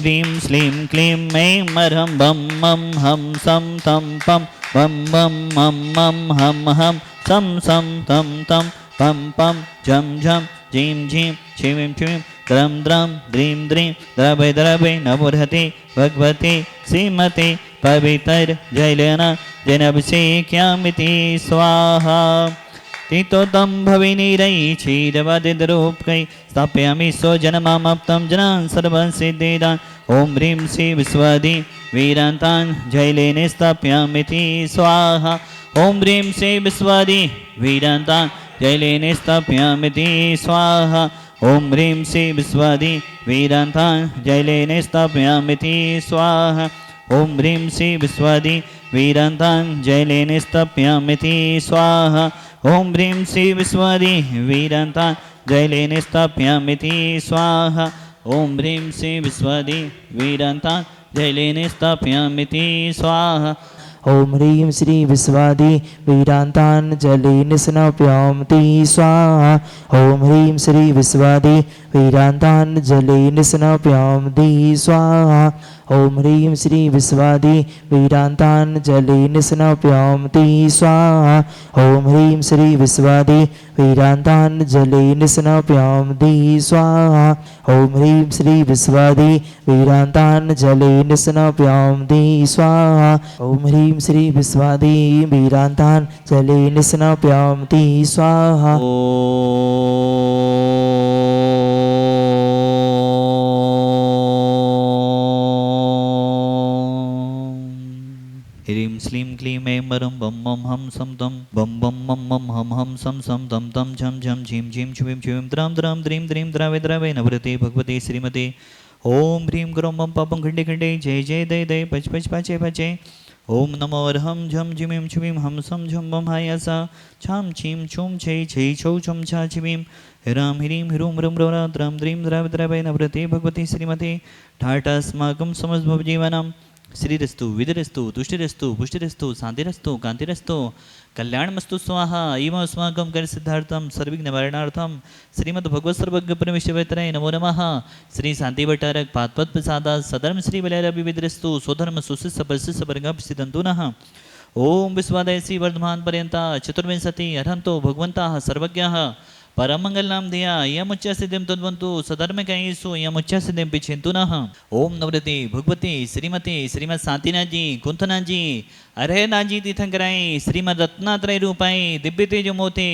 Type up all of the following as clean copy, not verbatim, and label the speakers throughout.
Speaker 1: ह्रीं श्लीं क्लीं ऐं मरहं बं मं हं सं तं पं बं बं मं मं हं हं सं सं तं तं पं पं झं झं झीं झीं क्षीं क्षीं द्रं द्रं द्रीं द्रीं द्रवै द्रवै नमोर्हति भगवते श्रीमते पवित्रजलेन जनाभिषेक्यामिति स्वाहा। तीर्थोत्तम भविनीरै क्षीरवदिद्रूपकै स्थापयामि स्वजनमाप्तं जनान् सर्वान् सिद्धिदान्। ॐ ह्रीं श्री विश्वदि वीरान्तान् जैलेन स्थापयामीति स्वाहा। ॐ ह्रीं श्री विश्वदि वीरान्तान् जैलेन स्थापयामीति स्वाहा। ॐ ह्रीं श्री विश्वदि वीरान्तान् जैलेन स्थापयामीति स्वाहा। ॐ ह्रीं श्री विश्वदि वीरान्तान् जैलेन स्थापयामीति स्वाहा। ॐ ह्रीं श्री विश्वदि वीरान्तान् जैलेन स्थापयामीति स्वाहा। ॐ ह्रीं श्री विश्वदि वीरान्तान् जैलेन स्थापयामीति स्वाहा।
Speaker 2: ॐ ह्रीं श्री विश्वादि वीरान्तान् जलेन स्नापयामि स्वाहा। ॐ ह्रीं श्री विश्वादि वीरान्तान् जलेन स्नापयामि स्वाहा। ॐ ह्रीं श्री विश्वादि वीरान्तान् जलेन स्नापयामि स्वाहा। ॐ ह्रीं श्री विश्वादि वीरान्तान् जलेन स्नापयामि स्वाहा। ॐ ह्रीं श्री विश्वादि वीरान्तान् जलेन स्नापयामि स्वाहा। ॐ ह्रीं श्री विश्वादि वीरान्तान् जलेन स्नापयामि स्वाहा।
Speaker 1: ह्रीं श्लीं क्लीं ऐं मरं बं मं हं सं तं बं बं मं मं हं हं सं सं तं तं झं झं झीं झीं छुवीं छुवीं द्रां द्रां द्रीं द्रीं द्रावै द्रावै नवरते भगवते श्रीमते। ॐ ह्रीं ग्रौं मं पापं खण्डे खण्डे जय जय दय दय पच पच पाचे पाचे। ॐ नमो अर्हं झं झिमीं छुवीं हं सं झं बं हायासा छां छीं छुं छै छै छौ छं छा छिवीं ह्रां ह्रीं ह्रूं ह्रं ह्रौं द्रां द्रीं द्रावै द्रावै नवरते भगवते श्रीमते। ठाठास्माकं समस्तभवजीवनं श्रीरस्तु विधिरस्तु तुष्टिरस्तु पुष्टिरस्तु शान्तिरस्तु कान्तिरस्तु कल्याणमस्तु स्वाहा। इमं अस्माकं कार्यसिद्धार्थं सर्वविघ्ननिवारणार्थं श्रीमद्भगवत्सर्वज्ञपरमेश्वराय नमो नमः। श्री शान्तिभट्टारक पादपद्मसादात् सधर्म श्रीबलैरभिविद्रस्तु स्वधर्म सुशिष्यपरिशिष्यवर्गः नः। ओम विश्वादयसी वर्धमान पर्यंता चतुर्विंशति अर्हन्तो भगवन्तः सर्वज्ञः परमंगलनाम धिया यमुच्चसिद्धिं तद्वन्तु सधर्मकैषु यमुच्चसिद्धिं पिछेन्तु नः। ओम नवरते भगवती श्रीमती श्रीमद शांतिनाथ जी कुंथनाथ जी अरहनाथ जी तीर्थंकराय श्रीमद रत्नात्रय रूपाय दिव्य तेज मोते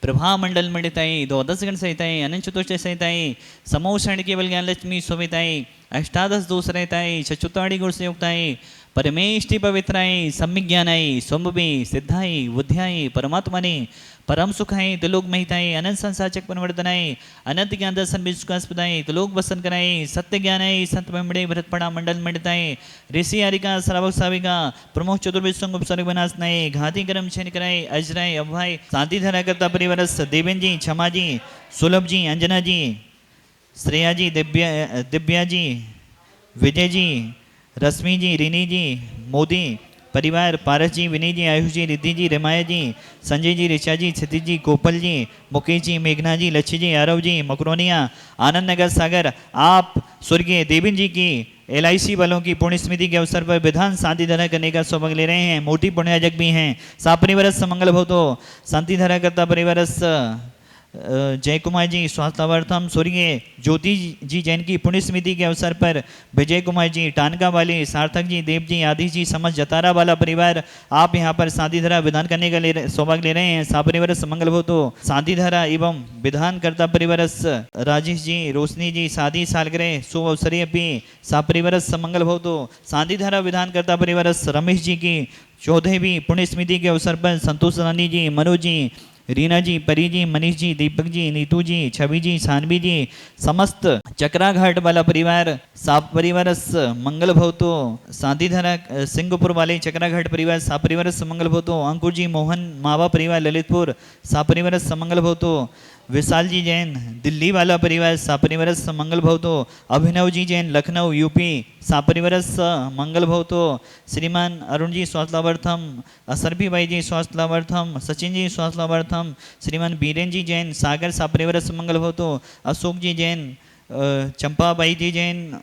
Speaker 1: प्रभा मंडल मंडिताय द्वादश गण सहिताय अनंत चतुष्ट सहिताय समोषण केवल ज्ञान लक्ष्मी शोभिताय अष्टादश दोष रहताय चतुर्ताड़ी गुण से युक्ताय परमेष्टि पवित्राय सम्यक ज्ञानाय स्वम्भवे सिद्धाय बुद्ध्याय परमात्मने परम सुखाय त्रिलोक महिताय अनंत संसार चक्रवर्तनाय अनंत ज्ञान दर्शन विश्वासपदाय त्रिलोक वसन कराय सत्य ज्ञानाय संत ब्रह्मणे भरतपड़ा मंडल मंडिताय ऋषि आरिका श्रावक साविका प्रमुख चतुर्विद संग उपसर्ग विनाशनाय घाती कर्म छेन कराय अजराय अभय शांति धरा करता परिवरस देवेन जी क्षमा जी सुलभ जी अंजना जी श्रेया जी दिव्या जी विजय जी रश्मि जी रिनी जी मोदी परिवार पारस जी विनय जी आयुष जी रिद्धि जी रेमाया जी संजय जी ऋषा जी क्षितिज जी गोपाल जी मुकेश जी मेघना जी लक्ष्य जी आरव जी मकरोनिया आनंद नगर सागर आप स्वर्गीय देवेन जी की LIC वालों की पुण्य स्मृति के अवसर पर विधान शांति धरा करने का सौभाग्य ले रहे हैं। मोटी पुण्याजक भी हैं। सा परिवारस मंगल भवतो शांति धरा करता परिवारस जय कुमार जी स्वास्थ्यार्थम स्वर्गीय ज्योति जी जैन की पुण्य स्मृति के अवसर पर विजय कुमार जी टानका वाले सार्थक जी देव जी आदि जी समझ जतारा वाला परिवार आप यहाँ पर शांति धारा विधान करने का सौभाग्य ले रहे हैं। सा परिवार मंगल हो तो शांति धारा एवं विधान करता परिवार राजेश जी रोशनी जी शादी सालगिरह शुभ अवसर अपनी सा परिवार मंगल हो तो शांति धारा विधान करता परिवार रमेश जी की 14वीं पुण्य स्मृति के अवसर पर संतोष रानी जी मनोज जी रीना जी परी जी मनीष जी दीपक जी नीतू जी छवि जी सानवी जी समस्त चक्राघाट वाला परिवार साप परिवार मंगल भवतो शांतिधारा सिंहपुर वाले चक्राघाट परिवार सा परिवार मंगल भवतो अंकुर जी मोहन मावा परिवार ललितपुर सा परिवार मंगल भवतो विशाल जी जैन दिल्ली वाला परिवार सा परिवार मंगल भवतो अभिनव जी जैन लखनऊ यूपी सा परिवार मंगल भवतो श्रीमान अरुण जी स्वास्थ्यार्थम असरफी भाई जी स्वास्थ्यार्थम सचिन जी स्वास्थ्यार्थम श्रीमान बीरेन जी जैन सागर सा परिवार मंगल भवतो अशोक जी जैन चंपाबाई जी जैन,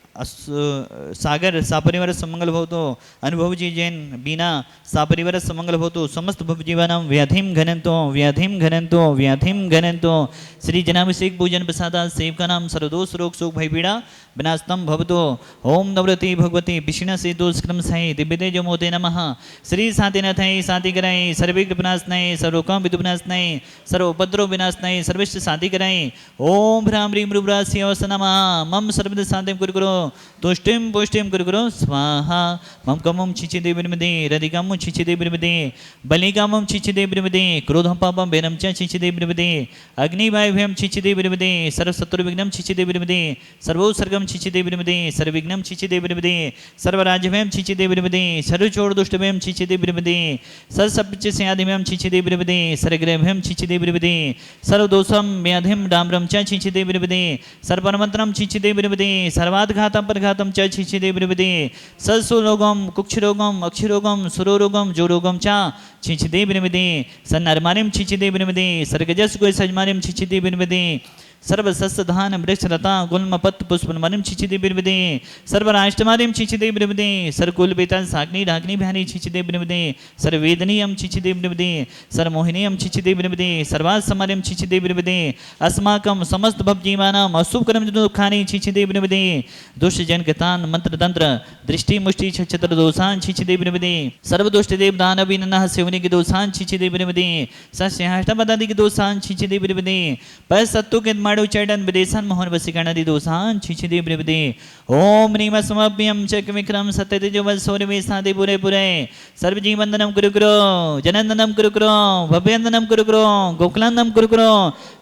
Speaker 1: सागर सापरिवार समंगल भवतो, अनुभव जी जैन, बीना सापरिवार समंगल भवतो, समस्त भवजीवानां व्याधिं घनन्तो व्याधिं घनन्तो व्याधिं घनन्तो। श्री जनाभिषेक पूजन प्रसादा सेवकानां सर्वदोष रोग शोक भय पीड़ा विनाशतम भवतो। ओम नवरति भगवती विष्णु से दुष्क्रम साई दिव्य तेजो मोते नमः। श्री शांतिनाथाय शांति कराई, सर्वविघ्न विनाशनाय, सर्वकाम विदु विनाशनाय, सर्व उपद्रव विनाशनाय, सर्विष्ट शांति कराई। ओम ह्रां ह्रीं रुद्रास्यवस नमः। मम सर्वदा शांतिं कुरु तुष्टिं पुष्टिं कुरु स्वाहा। मम कमं छिचिदे विरमदे, रदिकामं छिचिदे विरमदे, बलिकामं छिचिदे विरमदे, क्रोधं पापं वेनं च छिचिदे विरमदे, अग्निवायुभयं छिचिदे विरमदे, सर्वशत्रुविघ्नं छिचिदे विरमदे, सर्वोत्सर्गं छिचिदे विरमदे, सर्वविघ्नं छिचिदे विरमदे, सर्वराज्यभयं छिचिदे विरमदे, सर्वचोरदुष्टभयं छिचिदे विरमदे, सर्वसप्तस्यादिभयं छिचिदे विरमदे, सर्वग्रहभयं छिचिदे विरमदे, सर्वदोषं व्याधिं डाम्रं च छिचिदे विरमदे, सर्वमन्त्रं छिचिदे विरमदे, सर्वाद्घातं परघातं च छिचिदे विरमदे, सत्सुरोगं कुक्षरोगं अक्षरोगं सुरोरोगं जोरोगं च छिचिदे विरमदे, सन्नर्माणिं छिचिदे विरमदे, सर्गजस्गोसजमानिं छिचिदे विरमदे, सर्वसस्यधान वृक्षलता गुल्मपत्र पुष्पनमनिं छिचिदे विरमदे, सर्वराष्ट्रमानिं छिचिदे विरमदे, सर्वकुलवेतां साग्नि ढाग्नि भयानि छिचिदे विरमदे, सर्ववेदनीयं छिचिदे विरमदे, सर्वमोहिनीयं छिचिदे विरमदे, सर्वासमर्यं छिचिदे विरमदे, अस्माकं समस्त भवजीवानाम् अशुभकरं दुःखानि छिचिदे विरमदे, दुष्टजनकृतान् मंत्रतंत्र दृष्टि मुष्टि छत्र दोषान् छिचिदे विरमदे, सर्वदुष्टदेव दानवीनः सेवनिक दोषान् छिचिदे विरमदे, सस्याष्टपदादिक दोषान् छिचिदे विरमदे, पर सत्तु के माडो चैटन विदेशन मोहन वसिकर्णादि दोषान् छिचिदे विरमदे। ओम ह्रीं समभ्यं चक्रविक्रम सत्यतेजो वत्सौर्यवेशादि पुरे पुरे सर्वजीववंदनं कुरु कुरु, जननन्दनं कुरु कुरु, भव्यन्दनं कुरु कुरु, गोकुलान्दनं कुरु कुरु,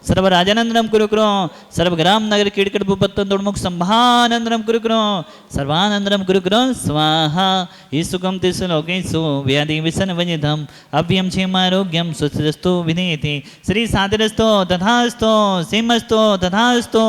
Speaker 1: सर्वराजानन्दनं कुरु कुरु, सर्वग्राम नगर कीटकट भूपत्तन दुर्मुख संभानन्दनं कुरु कुरु, सर्वानन्दनं कुरु कुरु स्वाहा। ईसुकं तिसु लोकेषु व्याधि विसनवनिधम् अभ्यं क्षेमारोग्यं सुस्थिरस्तु विधेयते। श्री सादरस्तो तथास्तो सिंहस्तो तथास्तो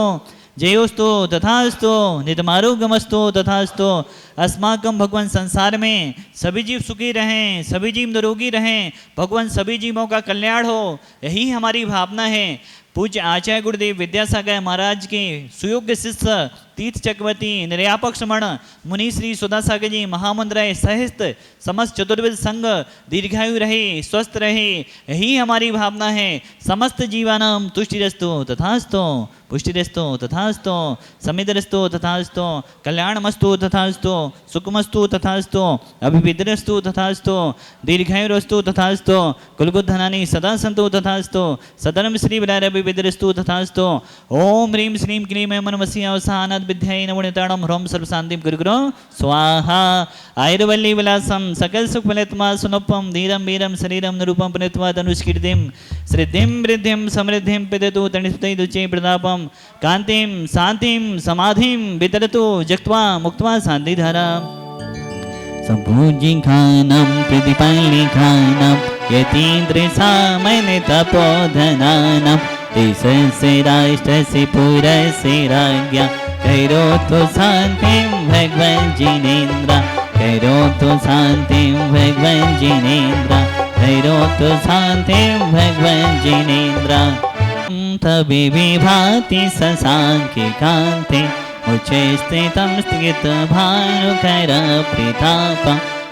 Speaker 1: जयोस्तो तथास्तो नितमारोग्यमस्तो तथास्तो। अस्माकं भगवान संसार में सभी जीव सुखी रहें, सभी जीव निरोगी रहें, भगवान सभी जीवों का कल्याण हो, यही हमारी भावना है। पूज्य आचार्य गुरुदेव विद्यासागर महाराज के सुयोग्य शिष्य तीर्थ चक्रवर्ती निर्यापक श्रमण मुनि श्री सुधासागर जी महामंडराय सहित समस्त चतुर्वेद संघ दीर्घायु रहे, स्वस्थ रहे, यही हमारी भावना है। समस्त जीवानां तुष्टिरस्तु तथास्तु, पुष्टिरस्तु तथास्तु, समितिरस्तु तथास्तु, कल्याणमस्तु तथास्तु, सुखमस्तु तथास्तु, अभिवृद्धिरस्तु तथास्तु, दीर्घायुरस्तु तथास्तु, कुलगुधनानि सदा सन्तु तथास्तु, सदनं श्री विद्यारविद्धिरस्तु तथास्तु। ओम ह्रीं श्रीं क्लीं मनमसि अवसानात् विद्याय नवनिताणं ह्रौं सर्वशान्तिं कुरु कुरु स्वाहा। आयुर्वल्ली विलासं सकल सुख फलित्वा सुनोपम धीरं वीरं शरीरं निरूपं पुनित्वा धनुष्कीर्तिं श्रीद्धिं वृद्धिं समृद्धिं पिदतु तणिस्तुचे प्रतापं कान्तिं शान्तिं समाधिं वितरतु जक्त्वा मुक्त्वा शान्तिधारां। सम्पूज्यखानं प्रतिपालिखानं यतीन्द्रसामन्य तपोधनानां देशस्य राष्ट्रस्य पुरस्य राज्ञा करोतु शान्तिं भगवन् जिनेन्द्र, करोतु शान्तिं भगवन् जिनेन्द्र, करोतु शान्तिं भगवन् जिनेन्द्र। तवे विभाति शशाङ्के कान्ते मुचे स्थितं स्थित भानुकर प्रताप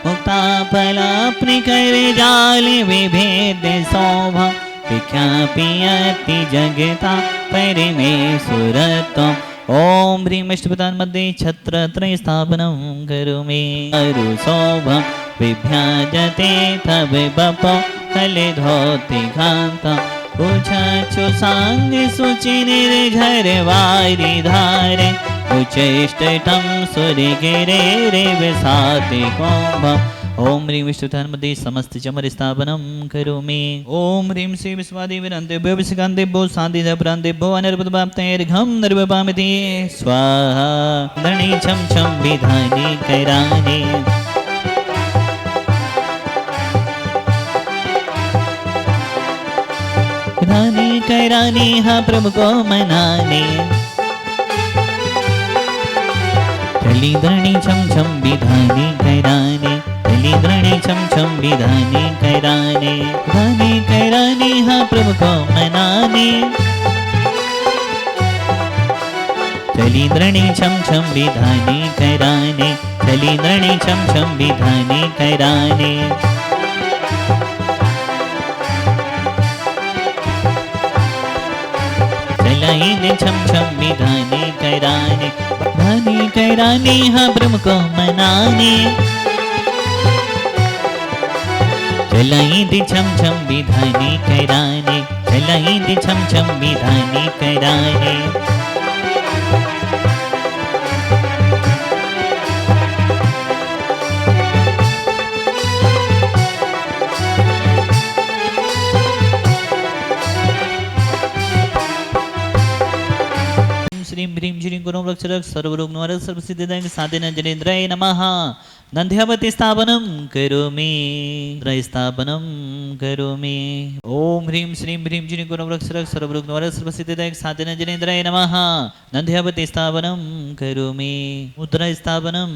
Speaker 1: मुक्ताफलाप्निकरे जाले विभेद शोभा विख्यापियति जगता परिमेशुरत्वम्। ओम ह्रीं अष्टपदान् मध्ये छत्रत्रय स्थापनं करोमि अरुशोभं विभ्याजते तव बपो कलिधोति घान्ता उचाचु सांग सुचि निर्झर वारि धारे उचेष्टं सूर्यगिरे रे विसाति कुम्भम्। ओम ह्रीं विष्णुतान् मध्ये समस्त चमर स्थापनं करोमि। ओम ह्रीं श्री विश्वादेवीरन्तेभ्यो विशिकान्तेभ्यो शान्तिदप्रान्तेभ्यो अनिर्वृतप्राप्तैर्घं निर्वपामिति स्वाहा। धणी छं छं विधानि कैरानि विधानि कैरानि हा प्रभु को मनाने चली धरणी छम छम विधानि कैराने चली धरणी छम छम विधानि कैराने विधानि कैरानि हा प्रभु को मनाने चलींद्रणी छम छम विधाने कैराने, चलींद्रणी छम छम विधाने कैराने। चलाइन छम छम विधाने कैराने, धाने कैराने हाँ ब्रह्म को मनाने। चलाइन छम छम विधाने कैराने, चलाइन छम छम विधाने कैराने। श्रीं ह्रीं श्रीं गुरुं रक्षरक् सर्वरोगनिवारक सर्वसिद्धिदायक साधन जनेन्द्राय नमः। नंद्यावती स्थापनं करोमि, स्थापनं करोमि। ओम ह्रीं श्रीं ह्रीं श्रीं गुरुं रक्षरक् सर्वरोगनिवारक सर्वसिद्धिदायक साधन जनेन्द्राय नमः। नंद्यावती स्थापनं करोमि, मुद्रा स्थापनं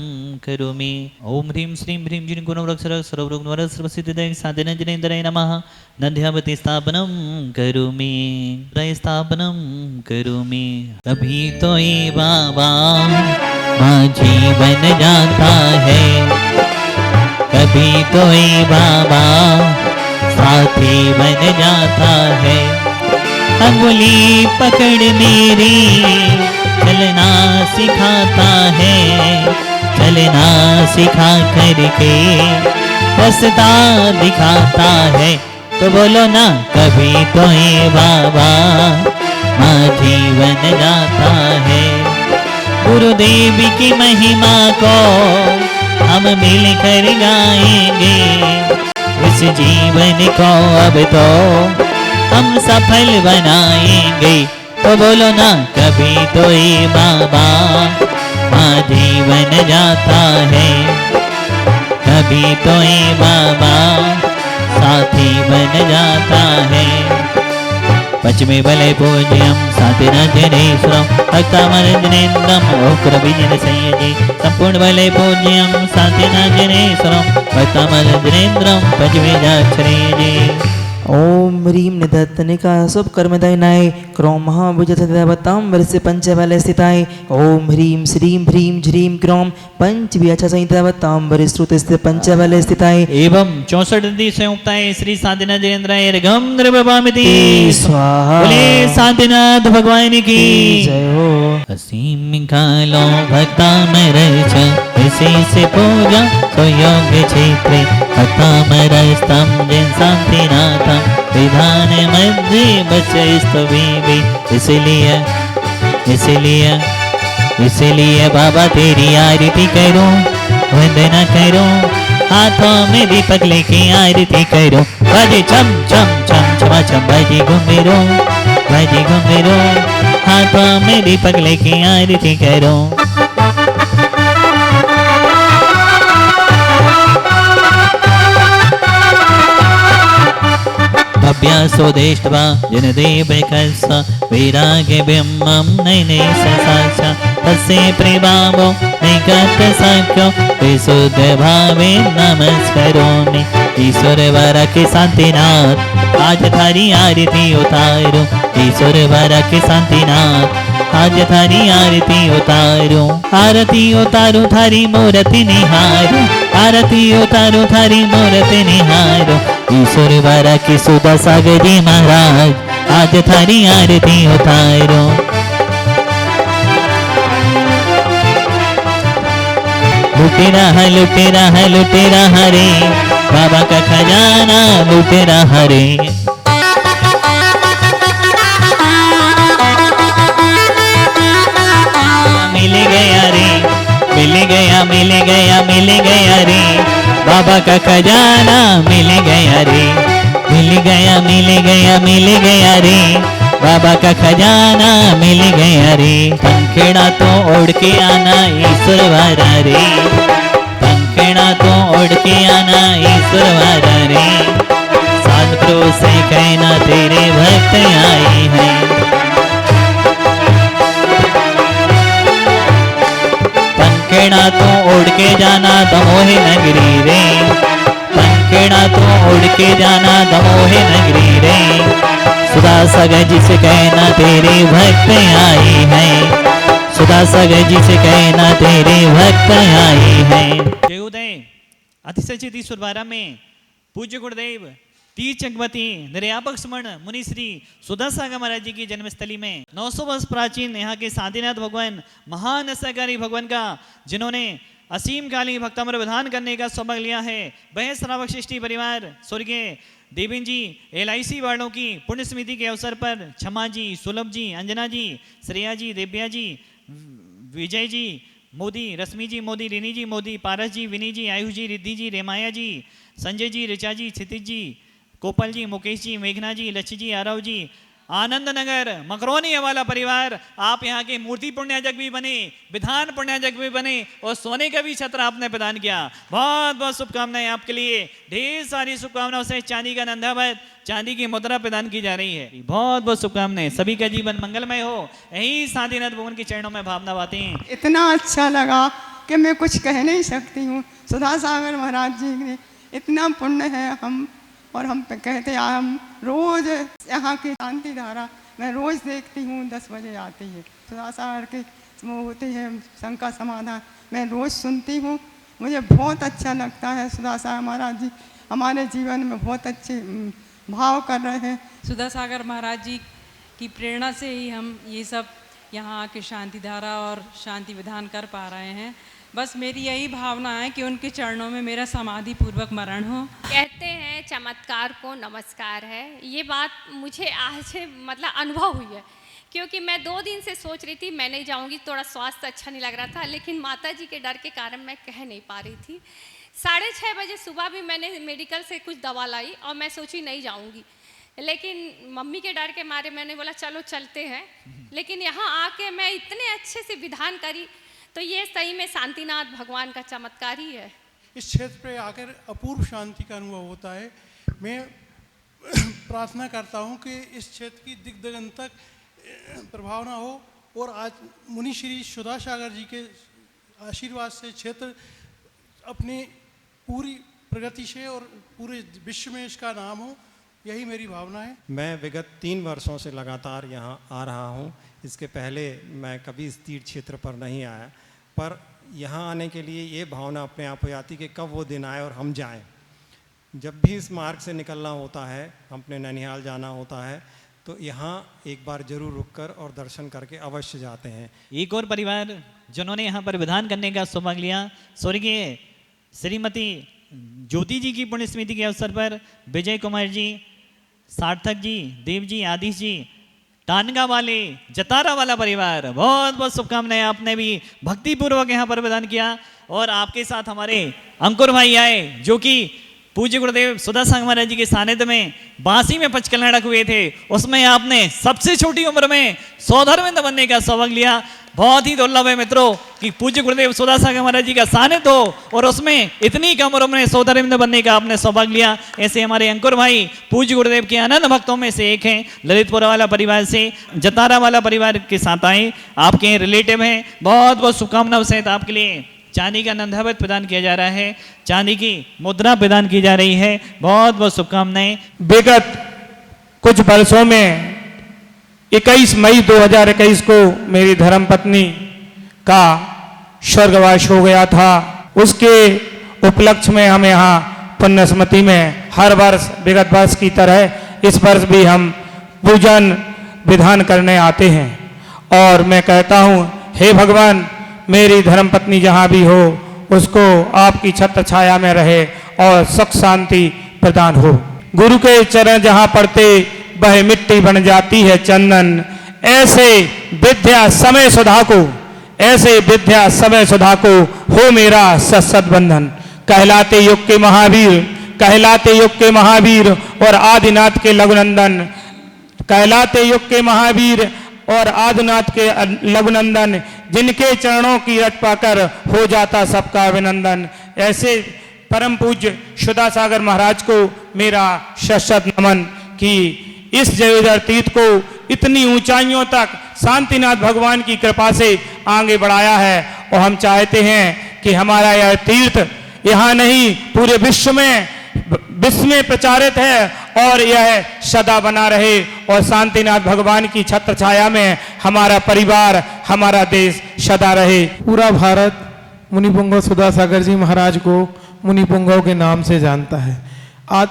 Speaker 1: करोमि। ओम ह्रीं श्रीं ह्रीं श्रीं गुरुं रक्षरक् सर्वरोगनिवारक सर्वसिद्धिदायक साधन जनेन्द्राय नमः। नंद्यावती स्थापनं करोमि, स्थापनं करोमि। कभी तो ये बाबा माझी बन जाता है, कभी तो ये बाबा साथी बन जाता है। अंगुली पकड़ मेरी चलना सिखाता है, चलना सिखा करके रास्ता दिखाता है। तो बोलो ना, कभी तो ये बाबा माझी बन जाता है। गुरुदेव की महिमा को हम मिलकर गाएंगे, इस जीवन को अब तो हम सफल बनाएंगे। तो बोलो ना, कभी तो ये बाबा माझी बन जाता है, कभी तो ये बाबा साथी बन जाता है। पश्चिमे बले पूज्यं सातिराजनेश्वरं भक्तामरञ्जनेन्द्रं ओक्रविजन संयजे। संपूर्ण बले पूज्यं सातिराजनेश्वरं भक्तामरञ्जनेन्द्रं पञ्चमेजाक्षरेजे।
Speaker 2: ओम ह्रीं निधत्तनिका शुभ कर्मदायिनाय क्रौं महाभुजतदेवतां वर्षे पंचबले स्थिताय। ओम ह्रीं श्रीं ह्रीं झ्रीं क्रों पंचव्याचा संहितावतां वरिश्रुतस्य पंचबले स्थिताय।
Speaker 1: एवं 64 दी संयुक्ताय श्री साधना जयेन्द्राय रघम द्रवभामिति
Speaker 2: स्वाहा।
Speaker 1: बोले साधनाथ भगवान की
Speaker 2: जय हो।
Speaker 1: असीम कालो भक्तामरच इसी से पूजा तो योग्य क्षेत्रे भक्तामरस्तं जन शांतिनाथं विधान मध्य बचस्तवीबी। इसलिए बाबा तेरी आरती करो, वंदना करो, हाथों में दीपक लेके आरती करो। बजे छम छम छम छमा छम बजे घुमेरो, बजे घुमेरो, हाथों में दीपक लेके आरती करो। भव्यासोदेष्ट्वा जनदेवकस्स वैराग्य बिम्बं नयने ससाचा। तस्य प्रेमावो नैकट्यसख्यो विशुद्ध भावे नमस्करोमि। ईश्वर वर के शांतिनाथ आज थारी आरती उतारो, ईश्वर वर के शांतिनाथ आज थारी आरती उतारो। आरती उतारो थारी मूर्ति निहारो, आरती उतारो थारी मूर्ति निहारो। ईश्वर वारा की सुधा सागर जी महाराज आज थारी आरती उतारो। लुटेरा है लुटेरा है लुटेरा हरे, बाबा का खजाना लुटेरा हरे। मिल गया रे, मिल गया मिल गया मिल गया रे, बाबा का खजाना मिल गया रे। मिल गया मिल गया मिल गया रे, बाबा का खजाना मिल गया रे। पंखेड़ा तो ओढ़ के आना ईश्वर वारा रे, पंखेड़ा तो ओढ़ के आना ईश्वर वारा रे। सदगुरु से कहना तेरे भक्त आए हैं। पंखेड़ा तो ओढ़ के जाना दमोह नगरी रे, पंखेड़ा तो ओढ़ के जाना दमोह नगरी रे। सुधा सगज से कहना तेरे भक्त आए हैं, सुधा सागर जी से कहना तेरे भक्त आए हैं। जय उदय अतिशय ईश्वर में पूज्य गुरुदेव तीर चकमती निर्यापक स्मरण मुनि श्री सुधा सागर महाराज जी की जन्मस्थली में 900 वर्ष प्राचीन यहाँ के शांतिनाथ भगवान महान ऐसाकारी भगवान का जिन्होंने असीम कालीन भक्तामृत विधान करने का सौभाग्य लिया है, वह श्रावक सृष्टि परिवार स्वर्गीय देवेन जी LIC वार्डों की पुण्य स्मृति के अवसर पर क्षमा जी, सुलभ जी, अंजना जी, श्रेया जी, दिव्या जी, विजय जी मोदी, रश्मि जी मोदी, रिनी जी मोदी, पारस जी, विनी जी, आयुष जी, रिद्धि जी, रेमाया जी, संजय जी, ऋचा जी, क्षितिज जी, कोपल जी, मुकेश जी, मेघना जी, लक्ष्य जी, आरव जी, आनंद नगर मकरोनी वाला परिवार, आप यहाँ के मूर्ति पुण्याजक भी बने, विधान पुण्याजक भी बने और सोने का भी छत्र आपने प्रदान किया। बहुत बहुत शुभकामनाएं आपके लिए, ढेर सारी शुभकामनाओं से चांदी का नंदावत, चांदी की मुद्रा प्रदान की जा रही है। बहुत बहुत शुभकामनाएं, सभी का जीवन मंगलमय हो, यही शांतिनाथ भगवान के चरणों में भावना बातें।
Speaker 3: इतना अच्छा लगा कि मैं कुछ कह नहीं सकती हूँ। सुधा सागर महाराज जी ने इतना पुण्य है और हम कहते हैं हम रोज यहाँ की शांति धारा मैं रोज देखती हूँ, 10 बजे आती है। सुधा सागर के वो होती है शंका समाधान, मैं रोज सुनती हूँ, मुझे बहुत अच्छा लगता है। सुधा सागर महाराज जी हमारे जीवन में बहुत अच्छे भाव कर रहे हैं।
Speaker 4: सुधा सागर महाराज जी की प्रेरणा से ही हम ये सब यहाँ के शांति धारा और शांति विधान कर पा रहे हैं। बस मेरी यही भावना है कि उनके चरणों में मेरा समाधि पूर्वक मरण हो।
Speaker 5: कहते हैं चमत्कार को नमस्कार है, ये बात मुझे आज मतलब अनुभव हुई है, क्योंकि मैं 2 दिन से सोच रही थी मैं नहीं जाऊंगी, थोड़ा स्वास्थ्य अच्छा नहीं लग रहा था, लेकिन माता जी के डर के कारण मैं कह नहीं पा रही थी। 6:30 बजे सुबह भी मैंने मेडिकल से कुछ दवा लाई और मैं सोची नहीं जाऊंगी, लेकिन मम्मी के डर के मारे मैंने बोला चलो चलते हैं। लेकिन यहाँ आके मैं इतने अच्छे से विधान करी, तो ये सही में शांतिनाथ भगवान का चमत्कार ही है।
Speaker 6: इस क्षेत्र पे आकर अपूर्व शांति का अनुभव होता है। मैं प्रार्थना करता हूँ कि इस क्षेत्र की दिग्गंतक प्रभावना हो और आज मुनि श्री सुधा सागर जी के आशीर्वाद से क्षेत्र अपनी पूरी प्रगति से और पूरे विश्व में इसका नाम हो, यही मेरी भावना है।
Speaker 7: मैं विगत 3 वर्षों से लगातार यहाँ आ रहा हूँ। इसके पहले मैं कभी इस तीर्थ क्षेत्र पर नहीं आया, पर यहाँ आने के लिए ये भावना अपने आप हो जाती कि कब वो दिन आए और हम जाएं। जब भी इस मार्ग से निकलना होता है, अपने ननिहाल जाना होता है, तो यहाँ एक बार जरूर रुककर और दर्शन करके अवश्य जाते हैं।
Speaker 1: एक और परिवार जिन्होंने यहाँ पर विधान करने का सौभाग्य लिया, स्वर्गीय श्रीमती ज्योति जी की पुण्य स्मृति के अवसर पर विजय कुमार जी, सार्थक जी, देव जी, आदिश जी, टानगा वाले जतारा वाला परिवार, बहुत बहुत शुभकामनाएं। आपने भी भक्ति पूर्वक यहाँ पर प्रदान किया और आपके साथ हमारे अंकुर भाई आए जो कि पूज्य गुरुदेव सुधा सागर महाराज जी के सानिध्य में बांसी में पचकलनाड़क हुए थे। उसमें आपने सबसे छोटी उम्र में सौधर्मेंद्र बनने का सौभाग्य लिया। बहुत ही दुर्लभ है मित्रों कि पूज्य गुरुदेव सुधा सागर महाराज जी का सानिध्य हो और उसमें इतनी कम उम्र में सौधर्मेंद्र बनने का आपने सौभाग्य लिया। ऐसे हमारे अंकुर भाई पूज्य गुरुदेव के अनंत भक्तों में से एक हैं, ललितपुरा वाला परिवार से जतारा वाला परिवार के साथ आए, आपके रिलेटिव हैं। बहुत बहुत शुभकामनाओं सहित आपके लिए चांदी का नंदावत प्रदान किया जा रहा है, चांदी की मुद्रा प्रदान की जा रही है। बहुत बहुत शुभकामनाएं।
Speaker 8: विगत कुछ वर्षों में 21 मई 2021 को मेरी धर्मपत्नी का स्वर्गवास हो गया था। उसके उपलक्ष्य में हम यहाँ पुण्य स्मृति में हर वर्ष विगत वर्ष की तरह इस वर्ष भी हम पूजन विधान करने आते हैं और मैं कहता हूँ हे भगवान, मेरी धर्मपत्नी जहाँ भी हो उसको आपकी छत्र छाया में रहे और सुख शांति प्रदान हो। गुरु के चरण जहाँ पड़ते वह मिट्टी बन जाती है चंदन। ऐसे विद्या समय सुधा को, ऐसे विद्या समय सुधा को हो मेरा सत्सत बंधन। कहलाते युग के महावीर, कहलाते युग के महावीर और आदिनाथ के लघुनंदन, कहलाते युग के महावीर और आदिनाथ के लघुनंदन, जिनके चरणों की रट पाकर हो जाता सबका अभिनंदन। ऐसे परम पूज्य सुधा सागर महाराज को मेरा शत नमन कि इस जयोधर तीर्थ को इतनी ऊंचाइयों तक शांतिनाथ भगवान की कृपा से आगे बढ़ाया है। और हम चाहते हैं कि हमारा यह तीर्थ यहाँ नहीं पूरे विश्व में प्रचारित है और यह सदा बना रहे और शांतिनाथ भगवान की छत्र छाया में हमारा परिवार, हमारा देश सदा रहे।
Speaker 9: पूरा भारत मुनि पुंगव सुधा सागर जी महाराज को मुनि पुंगव के नाम से जानता है। आज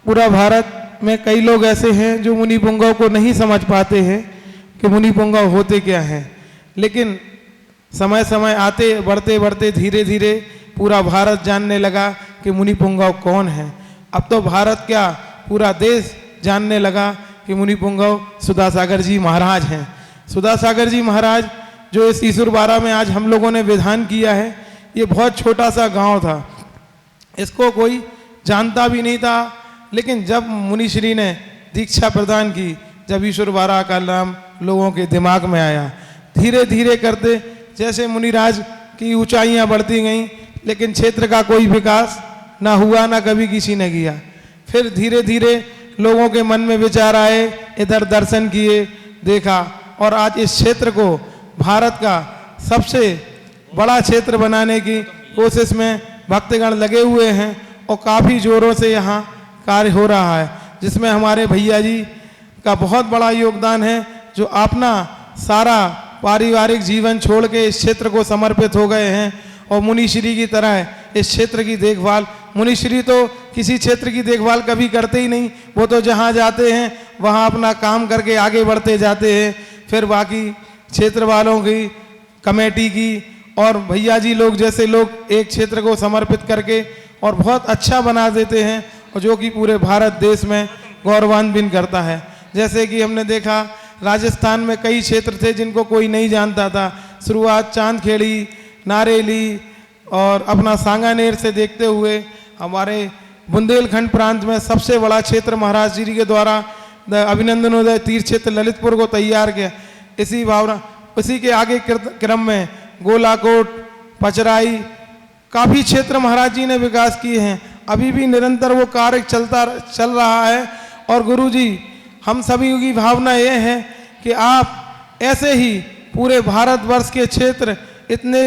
Speaker 9: पूरा भारत में कई लोग ऐसे हैं जो मुनि पुंगव को नहीं समझ पाते हैं कि मुनि पुंगव होते क्या हैं, लेकिन समय समय आते बढ़ते बढ़ते धीरे धीरे पूरा भारत जानने लगा कि मुनि पुंगव कौन है। अब तो भारत क्या पूरा देश जानने लगा कि मुनि पुंगव सुधा सागर जी महाराज हैं। सुधा सागर जी महाराज जो इस ईसुरबारा में आज हम लोगों ने विधान किया है, ये बहुत छोटा सा गांव था, इसको कोई जानता भी नहीं था, लेकिन जब मुनिश्री ने दीक्षा प्रदान की, जब ईसुरबारा का नाम लोगों के दिमाग में आया, धीरे धीरे करते जैसे मुनिराज की ऊंचाइयां बढ़ती गईं, लेकिन क्षेत्र का कोई विकास ना हुआ, ना कभी किसी ने किया। फिर धीरे धीरे लोगों के मन में विचार आए, इधर दर्शन किए, देखा, और आज इस क्षेत्र को भारत का सबसे बड़ा क्षेत्र बनाने की कोशिश में भक्तगण लगे हुए हैं और काफ़ी जोरों से यहाँ कार्य हो रहा है, जिसमें हमारे भैया जी का बहुत बड़ा योगदान है, जो अपना सारा पारिवारिक जीवन छोड़ के इस क्षेत्र को समर्पित हो गए हैं और मुनिश्री की तरह इस क्षेत्र की देखभाल। मुनिश्री तो किसी क्षेत्र की देखभाल कभी करते ही नहीं, वो तो जहाँ जाते हैं वहाँ अपना काम करके आगे बढ़ते जाते हैं, फिर बाकी क्षेत्र वालों की, कमेटी की और भैया जी लोग जैसे लोग एक क्षेत्र को समर्पित करके और बहुत अच्छा बना देते हैं, और जो कि पूरे भारत देश में गौरवान्वित करता है। जैसे कि हमने देखा राजस्थान में कई क्षेत्र थे जिनको कोई नहीं जानता था। शुरुआत चांदखेड़ी, नारेली और अपना सांगानेर से देखते हुए हमारे बुंदेलखंड प्रांत में सबसे बड़ा क्षेत्र महाराज जी के द्वारा अभिनंदनोदय तीर्थ क्षेत्र ललितपुर को तैयार किया। इसी भावना, उसी के आगे क्रम में गोलाकोट, पचराई, काफ़ी क्षेत्र महाराज जी ने विकास किए हैं। अभी भी निरंतर वो कार्य चल रहा है। और गुरु जी, हम सभी की भावना ये है कि आप ऐसे ही पूरे भारतवर्ष के क्षेत्र इतने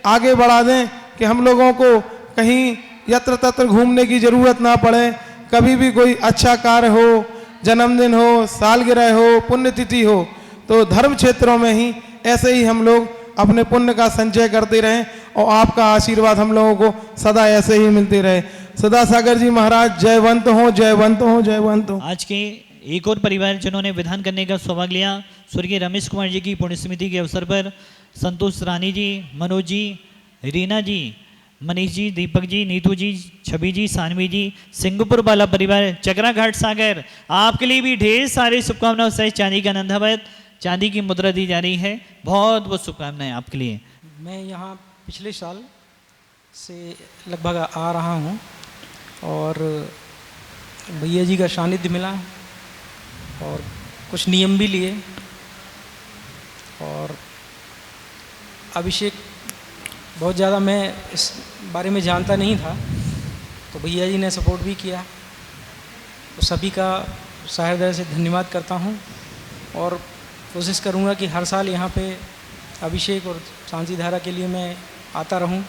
Speaker 9: आगे बढ़ा दें कि हम लोगों को कहीं यत्र तत्र घूमने की ज़रूरत ना पड़े। कभी भी कोई अच्छा कार्य हो, जन्मदिन हो, सालगिरह हो, पुण्यतिथि हो, तो धर्म क्षेत्रों में ही ऐसे ही हम लोग अपने पुण्य का संचय करते रहें और आपका आशीर्वाद हम लोगों को सदा ऐसे ही मिलते रहे। सदा सागर जी महाराज जयवंत हो, जयवंत हो, जयवंत हो।
Speaker 1: आज के एक और परिवार जिन्होंने विधान करने का सौभाग्य लिया, स्वर्गीय रमेश कुमार जी की पुण्य स्मृति के अवसर पर संतोष रानी जी, मनोज जी, रीना जी, मनीष जी, दीपक जी, नीतू जी, छवि जी, सानवी जी, सिंगपुर वाला परिवार, चकरा घाट सागर, आपके लिए भी ढेर सारी शुभकामनाओं से चांदी का नंदावत, चांदी की मुद्रा दी जा रही है। बहुत बहुत शुभकामनाएं आपके लिए।
Speaker 10: मैं यहाँ पिछले साल से लगभग आ रहा हूँ और भैया जी का सानिध्य मिला और कुछ नियम भी लिए और अभिषेक बहुत ज़्यादा मैं इस बारे में जानता नहीं था, तो भैया जी ने सपोर्ट भी किया, तो सभी का सहृदय से धन्यवाद करता हूँ और कोशिश करूँगा कि हर साल यहाँ पे अभिषेक और शांति धारा के लिए मैं आता रहूँ।